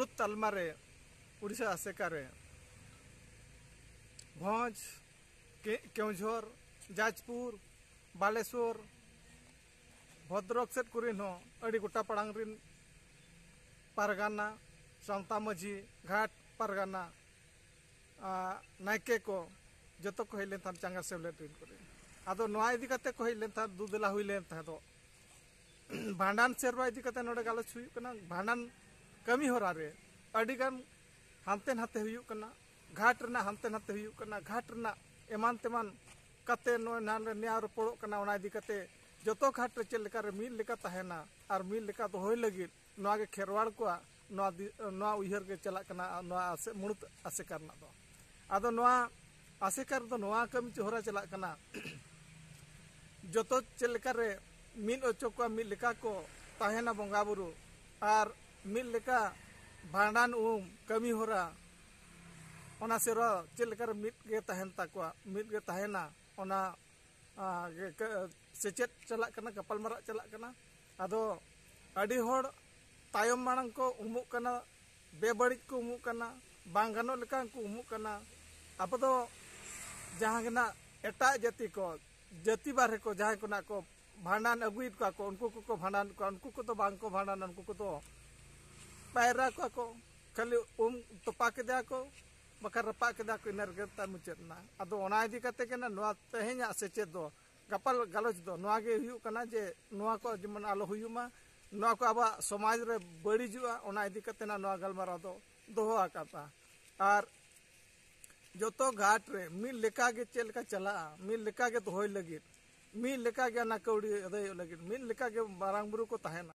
मुड़ुद तालमारे उड़ीसा आसेकारे भोज Keonjhar Jajpur Baleshwar Bhadrak set Kurien हो अड़ी गोटा पड़ांग रिन पारगाना सावता माझी घाट पारगाना नायके को जतो को हेलेन थान चांगा सेवलेट रिन करे आदो नोआ इदी कते को हेलेन था दुदला हुइलेन था दो भांडान सेरवा इदी कते नोडे गालोच हुयु कना भांडान कमी होरा रे अड़ी गान हानते नाते हुयु कना घाट रना हानते नाते हुयु कना घाट रना एमान तेमान कते नो नाल न्याय रोपड़ो कना ओना इदी कते जतो घाट रे चेल लेका रे मिल लेका तहेना और मिल लेका तो होय लगी नोआ के खेरवाड़ को नोआ उयहर के चला कना नोआ आसे मुड़ुत आसेकार ना दो आदो नोआ आसेकार दो नोआ कमी चोहरा चला कना जतो चेल लेका रे मिल ओचो को मिल लेका को तहेना बंगा बुरु और मिल लेका भांडान कमी होरा ओना सेरो चेल लेका रे मिल के तहेन ताकवा मिल के तहेना ओना सेचेत चला कना कपाल मरा चला कना आदो अड़ी होड़ तायम मांग को उमुक कना बेबड़ी को उमुक कना बांगानो लेका को उमुक कना अब तो जहां गना एटा जाति को जाति बारे को जहां को ना को भांडान अगुइट को उनको को भांडान को उनको को तो बांग को भांडान उनको को तो पैरा को खाली तोपा के दया को बकर रपा के दया को इनर गता मुचेतना आदो ओना इदी कते केना नोआ तेहे냐 सेचेत दो गपाल गालोच दो नोआ गे हुयु कना जे नोआ को जमन आलो हुयुमा नोआ को आबा समाज रे बड़ीजुआ ओना इदी कते ना नोआ गलमारा दो दोहो आकाता और जतो घाट रे मिल लेका गे चेल का चला मिल लेका गे तो होय लगी मिल लेका गे ना कौड़ी अदय लगी मिल लेका गे बारांग बुरु को तहेना।